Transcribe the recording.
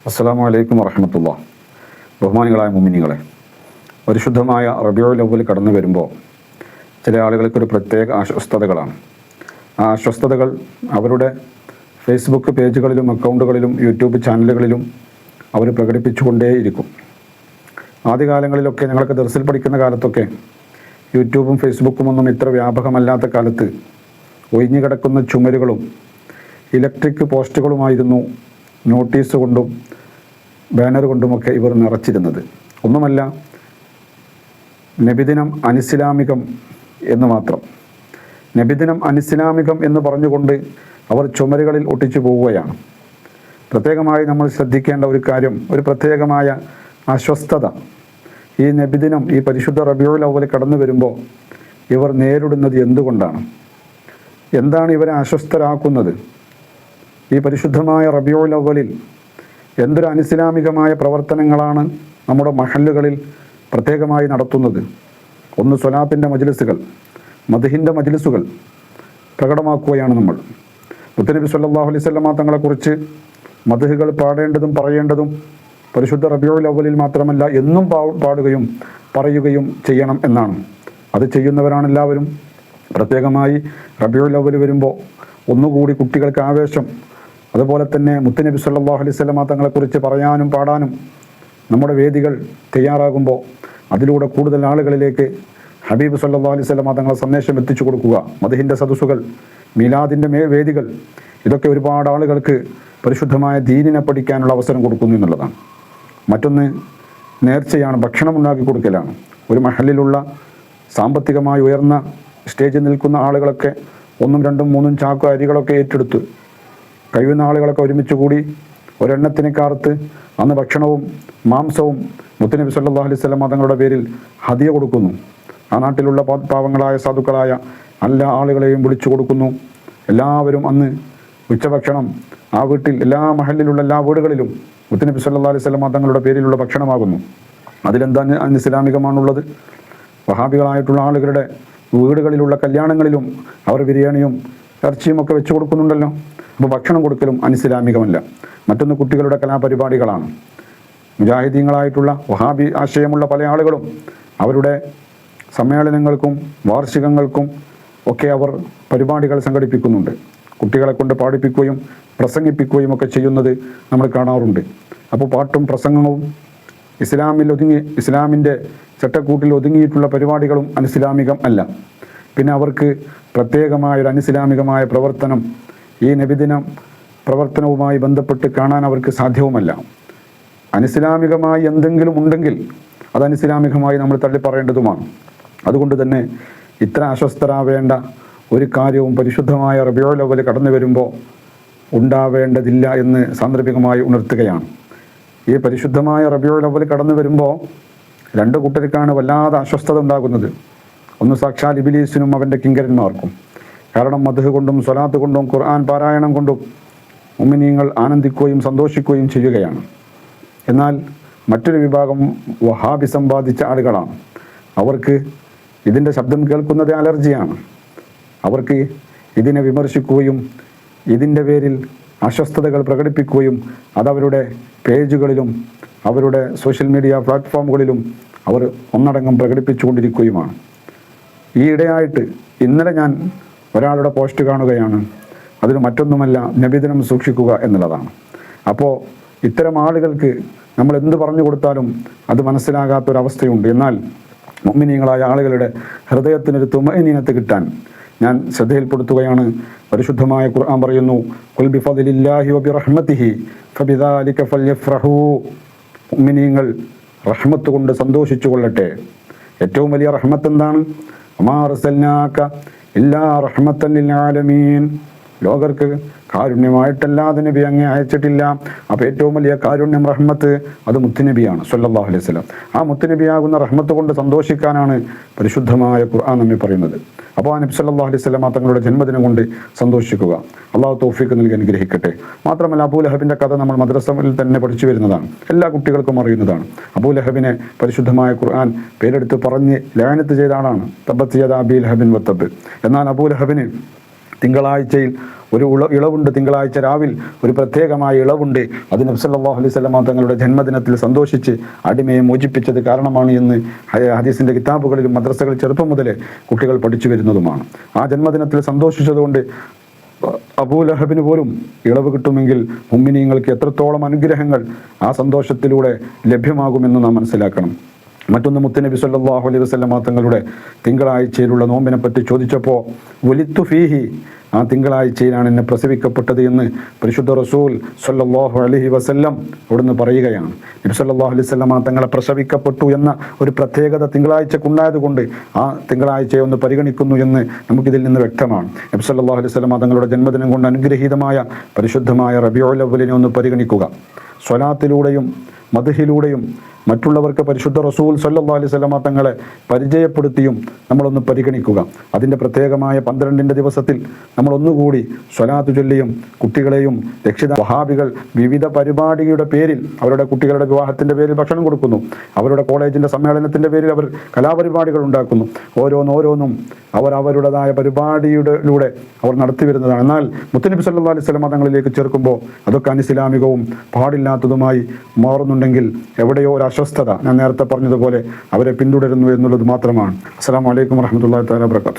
അസ്സലാമു അലൈക്കും വറഹ്മത്തുള്ളാഹി. ബഹുമാനികളായ മുഅ്മിനീങ്ങളെ, പരിശുദ്ധമായ റബീഉൽ അവ്വൽ കടന്നു വരുമ്പോൾ ചില ആളുകൾക്കൊരു പ്രത്യേക അസ്വസ്ഥതകളാണ്. ആ അസ്വസ്ഥതകൾ അവരുടെ ഫേസ്ബുക്ക് പേജുകളിലും അക്കൗണ്ടുകളിലും യൂട്യൂബ് ചാനലുകളിലും അവർ പ്രകടിപ്പിച്ചുകൊണ്ടേയിരിക്കും. ആദ്യകാലങ്ങളിലൊക്കെ ഞങ്ങളൊക്കെ ദർസിൽ പഠിക്കുന്ന കാലത്തൊക്കെ യൂട്യൂബും ഫേസ്ബുക്കും ഒന്നും ഇത്ര വ്യാപകമല്ലാത്ത കാലത്ത് ഒഴിഞ്ഞു കിടക്കുന്ന ചുമരുകളും ഇലക്ട്രിക് പോസ്റ്റുകളുമായിരുന്നു നോട്ടീസ് കൊണ്ടും ബാനർ കൊണ്ടുമൊക്കെ ഇവർ നിറച്ചിരുന്നത്. ഒന്നുമല്ല, നബിദിനം അനിസ്ലാമികം എന്ന് മാത്രം. നബിദിനം അനിസ്ലാമികം എന്ന് പറഞ്ഞുകൊണ്ട് അവർ ചുമരുകളിൽ ഒട്ടിച്ചു പോവുകയാണ്. പ്രത്യേകമായി നമ്മൾ ശ്രദ്ധിക്കേണ്ട ഒരു കാര്യം, ഒരു പ്രത്യേകമായ അസ്വസ്ഥത ഈ നബിദിനം, ഈ പരിശുദ്ധ റബീഉൽ അവ്വൽ കടന്നു വരുമ്പോൾ ഇവർ നേരിടുന്നത് എന്തുകൊണ്ടാണ്? എന്താണ് ഇവരെ അസ്വസ്ഥരാക്കുന്നത്? ഈ പരിശുദ്ധമായ റബീഉൽ അവ്വലിൽ എന്തൊരു അനിസ്ലാമികമായ പ്രവർത്തനങ്ങളാണ് നമ്മുടെ മഹല്ലുകളിൽ പ്രത്യേകമായി നടത്തുന്നത്? ഒന്ന്, സ്വലാത്തിൻ്റെ മജ്ലിസുകൾ, മദ്ഹിൻ്റെ മജ്ലിസുകൾ പ്രകടമാക്കുകയാണ് നമ്മൾ. മുത്തനബി സല്ലല്ലാഹു അലൈഹി വസല്ലമ തങ്ങളെക്കുറിച്ച് മദ്ഹുകൾ പാടേണ്ടതും പറയേണ്ടതും പരിശുദ്ധ റബീഉൽ അവ്വലിൽ മാത്രമല്ല, എന്നും പാടുകയും പറയുകയും ചെയ്യണം എന്നാണ്. അത് ചെയ്യുന്നവരാണ് എല്ലാവരും. പ്രത്യേകമായി റബീഉൽ അവ്വൽ വരുമ്പോൾ ഒന്നുകൂടി കുട്ടികൾക്ക് ആവേശം, അതുപോലെ തന്നെ മുത്തുനബി സല്ലല്ലാഹു അലൈഹി വസല്ലമ തങ്ങളെക്കുറിച്ച് പറയാനും പാടാനും നമ്മുടെ വേദികൾ തയ്യാറാകുമ്പോൾ അതിലൂടെ കൂടുതൽ ആളുകളിലേക്ക് ഹബീബ് സല്ലല്ലാഹു അലൈഹി വസല്ലമ തങ്ങളെ സന്ദേശം എത്തിച്ചു കൊടുക്കുക. മദ്ഹിൻ്റെ സദസ്സുകൾ, മീലാദിൻ്റെ വേദികൾ, ഇതൊക്കെ ഒരുപാട് ആളുകൾക്ക് പരിശുദ്ധമായ ദീനിനെ പഠിക്കാനുള്ള അവസരം കൊടുക്കുന്നു എന്നുള്ളതാണ്. മറ്റൊന്ന് നേർച്ചയാണ്, ഭക്ഷണം ഉണ്ടാക്കി കൊടുക്കലാണ്. ഒരു മഹല്ലിലുള്ള സാമ്പത്തികമായി ഉയർന്ന സ്റ്റേജിൽ നിൽക്കുന്ന ആളുകളൊക്കെ 1, 2, 3 ചാക്ക് അരികളൊക്കെ ഏറ്റെടുത്ത് കഴിയുന്ന ആളുകളൊക്കെ ഒരുമിച്ച് കൂടി ഒരെണ്ണത്തിന് കാർത്ത് അന്ന് ഭക്ഷണവും മാംസവും മുത്തുനബി സല്ലല്ലാഹു അലൈഹി വസല്ലം തങ്ങളുടെ പേരിൽ ഹദിയ കൊടുക്കുന്നു. ആ നാട്ടിലുള്ള പാവങ്ങളായ സാധുക്കളായ എല്ലാ ആളുകളെയും വിളിച്ചു കൊടുക്കുന്നു. എല്ലാവരും അന്ന് ഉച്ചഭക്ഷണം ആ വീട്ടിൽ, എല്ലാ മഹല്ലിലുള്ള എല്ലാ വീടുകളിലും മുത്തുനബി സല്ലല്ലാഹു അലൈഹി വസല്ലം തങ്ങളുടെ പേരിലുള്ള ഭക്ഷണമാകുന്നു. അതിലെന്താ ഇസ്ലാമികമാണുള്ളത്? വഹാബികളായിട്ടുള്ള ആളുകളുടെ വീടുകളിലുള്ള കല്യാണങ്ങളിലും അവർ ബിരിയാണിയും ഇറച്ചിയും ഒക്കെ വെച്ച് കൊടുക്കുന്നുണ്ടല്ലോ. അപ്പോൾ ഭക്ഷണം കൊടുക്കലും അനിസ്ലാമികമല്ല. മറ്റൊന്ന് കുട്ടികളുടെ കലാപരിപാടികളാണ്. മുജാഹിദീങ്ങളായിട്ടുള്ള വഹാബി ആശയമുള്ള പല ആളുകളും അവരുടെ സമ്മേളനങ്ങൾക്കും വാർഷികങ്ങൾക്കും ഒക്കെ അവർ പരിപാടികൾ സംഘടിപ്പിക്കുന്നുണ്ട്. കുട്ടികളെ കൊണ്ട് പാടിപ്പിക്കുകയും പ്രസംഗിപ്പിക്കുകയും ഒക്കെ ചെയ്യുന്നത് നമ്മൾ കാണാറുണ്ട്. അപ്പോൾ പാട്ടും പ്രസംഗവും ഇസ്ലാമിൻ്റെ ചട്ടക്കൂട്ടിൽ ഒതുങ്ങിയിട്ടുള്ള പരിപാടികളും അനിസ്ലാമികം അല്ല. പിന്നെ അവർക്ക് പ്രത്യേകമായൊരു അനിസ്ലാമികമായ പ്രവർത്തനം ഈ നബിദിനം പ്രവർത്തനവുമായി ബന്ധപ്പെട്ട് കാണാൻ അവർക്ക് സാധ്യവുമല്ല. അനിസ്ലാമികമായി എന്തെങ്കിലും ഉണ്ടെങ്കിൽ അത് അനിസ്ലാമികമായി നമ്മൾ തള്ളിപ്പറയേണ്ടതുമാണ്. അതുകൊണ്ട് തന്നെ ഇത്ര അസ്വസ്ഥരാവേണ്ട ഒരു കാര്യവും പരിശുദ്ധമായ റബീഉൽ അവ്വൽ കടന്നു വരുമ്പോൾ ഉണ്ടാവേണ്ടതില്ല എന്ന് സാന്ദർഭികമായി ഉണർത്തുകയാണ്. ഈ പരിശുദ്ധമായ റബീഉൽ അവ്വൽ കടന്നു വരുമ്പോൾ 2 കൂട്ടർക്കാണ് വല്ലാതെ അസ്വസ്ഥത ഉണ്ടാകുന്നത്. ഒന്ന്, സാക്ഷാൽ ഇബ്ലീസിനും അവൻ്റെ കിങ്കരന്മാർക്കും. കാരണം മദ്ഹ് കൊണ്ടും സ്വലാത്ത് കൊണ്ടും ഖുർആൻ പാരായണം കൊണ്ടും മുഅ്മിനീങ്ങൾ ആനന്ദിക്കുകയും സന്തോഷിക്കുകയും ചെയ്യുകയാണ്. എന്നാൽ മറ്റൊരു വിഭാഗം വഹാബി സമ്പാദിച്ച ആളുകളാണ്. അവർക്ക് ഇതിൻ്റെ ശബ്ദം കേൾക്കുന്നത് അലർജിയാണ്. അവർക്ക് ഇതിനെ വിമർശിക്കുകയും ഇതിൻ്റെ പേരിൽ അസ്വസ്ഥതകൾ പ്രകടിപ്പിക്കുകയും അതവരുടെ പേജുകളിലും അവരുടെ സോഷ്യൽ മീഡിയ പ്ലാറ്റ്ഫോമുകളിലും അവർ ഒന്നടങ്കം പ്രകടിപ്പിച്ചുകൊണ്ടിരിക്കുകയുമാണ്. ഈ ഇടയായിട്ട് ഇന്നലെ ഞാൻ ഒരാളുടെ പോസ്റ്റ് കാണുകയാണ്. അതിന് മറ്റൊന്നുമല്ല, നബിദിനം സൂക്ഷിക്കുക എന്നുള്ളതാണ്. അപ്പോൾ ഇത്തരം ആളുകൾക്ക് നമ്മൾ എന്ത് പറഞ്ഞു കൊടുത്താലും അത് മനസ്സിലാകാത്തൊരവസ്ഥയുണ്ട്. എന്നാൽ മുഅ്മിനീങ്ങളായ ആളുകളുടെ ഹൃദയത്തിനൊരു തുമഅനീനത്ത് കിട്ടാൻ ഞാൻ ശ്രദ്ധയിൽപ്പെടുത്തുകയാണ്. പരിശുദ്ധമായ ഖുർആൻ പറയുന്നു, ഖുൽ ബിഫദ്ലില്ലാഹി വബിറഹ്മതിഹി ഫബിദാലിക ഫൽയഫ്റഹൂ. മുഅ്മിനീങ്ങൾ റഹ്മത്ത് കൊണ്ട് സന്തോഷിച്ചു കൊള്ളട്ടെ. ഏറ്റവും വലിയ റഹ്മത്ത് എന്താണ്? വമാ അർസൽനാക ഇല്ലാ റഹ്മത്തൻ ലിൽ ആലമീൻ. ലോകർക്ക് കാരുണ്യമായിട്ടല്ലാതെ നബി അങ്ങേ അയച്ചിട്ടില്ല. അപ്പോൾ ഏറ്റവും വലിയ കാരുണ്യം, റഹ്മത്ത്, അത് മുത്തുനബിയാണ് സല്ലല്ലാഹു അലൈഹി വസല്ലം. ആ മുത്തുനബിയാകുന്ന റഹ്മത്ത് കൊണ്ട് സന്തോഷിക്കാനാണ് പരിശുദ്ധമായ ഖുർആൻ നമ്മെ പറയുന്നത്. അപ്പോൾ ആ നബി സല്ലല്ലാഹു അലൈഹി വസല്ലം തങ്ങളുടെ ജന്മദിനം കൊണ്ട് സന്തോഷിക്കുക. അള്ളാഹു തൗഫീഖ് നൽകി അനുഗ്രഹിക്കട്ടെ. മാത്രമല്ല, അബൂലഹബിൻ്റെ കഥ നമ്മൾ മദ്രസയിൽ തന്നെ പഠിച്ചു വരുന്നതാണ്, എല്ലാ കുട്ടികൾക്കും അറിയുന്നതാണ്. അബൂലഹബിനെ പരിശുദ്ധമായ ഖുർആൻ പേരെടുത്ത് പറഞ്ഞ് ലഅനത്ത് ചെയ്ത ആളാണ്. തബ്ബത് യദാ അബീ ലഹബിൻ വതബ്ബ്. എന്നാൽ അബൂലഹബിന് തിങ്കളാഴ്ചയിൽ ഒരു ഇളവുണ്ട്, തിങ്കളാഴ്ച രാവിൽ ഒരു പ്രത്യേകമായ ഇളവുണ്ട്. അത് നബി സല്ലല്ലാഹു അലൈഹി വസല്ലമ തങ്ങളുടെ ജന്മദിനത്തിൽ സന്തോഷിച്ച് അടിമയെ മോചിപ്പിച്ചത് കാരണമാണ് എന്ന് ഹദീസിൻ്റെ കിതാബുകളിലും മദ്രസകളിൽ ചെറുപ്പം മുതലേ കുട്ടികൾ പഠിച്ചു വരുന്നതുമാണ്. ആ ജന്മദിനത്തിൽ സന്തോഷിച്ചതുകൊണ്ട് അബൂലഹബിന് പോലും ഇളവ് കിട്ടുമെങ്കിൽ മുഅ്മിനീങ്ങൾക്ക് എത്രത്തോളം അനുഗ്രഹങ്ങൾ ആ സന്തോഷത്തിലൂടെ ലഭ്യമാകുമെന്ന് നാം മനസ്സിലാക്കണം. മറ്റൊന്ന്, മുത്തുനബി സല്ലല്ലാഹു അലൈഹി വസല്ലമ തങ്ങളുടെ തിങ്കളാഴ്ചയിലുള്ള നോമ്പിനെ പറ്റി ചോദിച്ചപ്പോൾ വലിത്തു ഫീഹി, ആ തിങ്കളാഴ്ചയിലാണ് എന്നെ പ്രസവിക്കപ്പെട്ടത് എന്ന് പരിശുദ്ധ റസൂൽ സല്ലല്ലാഹു അലൈഹി വസല്ലം അവിടുന്ന് പറയുകയാണ്. നബി സല്ലല്ലാഹു അലൈഹി വസല്ലമ തങ്ങളെ പ്രസവിക്കപ്പെട്ടു എന്ന ഒരു പ്രത്യേകത തിങ്കളാഴ്ചക്കുണ്ടായതുകൊണ്ട് ആ തിങ്കളാഴ്ചയെ ഒന്ന് പരിഗണിക്കുന്നു എന്ന് നമുക്കിതിൽ നിന്ന് വ്യക്തമാണ്. നബി സല്ലല്ലാഹു അലൈഹി വസല്ലമ തങ്ങളുടെ ജന്മദിനം കൊണ്ട് അനുഗ്രഹീതമായ പരിശുദ്ധമായ റബീഉൽ അവ്വലിനെ ഒന്ന് പരിഗണിക്കുക. സ്വലാത്തിലൂടെയും മദ്ഹിലൂടെയും മറ്റുള്ളവർക്ക് പരിശുദ്ധ റസൂൽ സല്ലല്ലാഹു അലൈഹി വസല്ലമ തങ്ങളെ പരിചയപ്പെടുത്തിയും നമ്മളൊന്ന് പരിഗണിക്കുക. അതിൻ്റെ പ്രത്യേകമായ 12ൻ്റെ ദിവസത്തിൽ നമ്മളൊന്നുകൂടി സ്വലാത്ത് ചൊല്ലിയും കുട്ടികളെയും വഹാബികൾ വിവിധ പരിപാടിയുടെ പേരിൽ അവരുടെ കുട്ടികളുടെ വിവാഹത്തിൻ്റെ പേരിൽ ഭക്ഷണം കൊടുക്കുന്നു, അവരുടെ കോളേജിൻ്റെ സമ്മേളനത്തിൻ്റെ പേരിൽ അവർ കലാപരിപാടികൾ ഉണ്ടാക്കുന്നു. ഓരോന്നും അവർ അവരുടേതായ പരിപാടിയിലൂടെ അവർ നടത്തി വരുന്നതാണ്. എന്നാൽ മുത്തുനബി സല്ലല്ലാഹു അലൈഹി വസല്ലമ തങ്ങളിലേക്ക് ചേർക്കുമ്പോൾ അതൊക്കെ അനിസ്ലാമികവും പാടില്ലാത്തതുമായി മാറുന്നുണ്ടെങ്കിൽ എവിടെയോ ഒരു അസ്വസ്ഥത, ഞാൻ നേരത്തെ പറഞ്ഞതുപോലെ, അവരെ പിന്തുടരുന്നു എന്നുള്ളത് മാത്രമാണ്. അസ്സലാമു അലൈക്കും വറഹ്മത്തുള്ളാഹി തആല വബറകാതുഹു.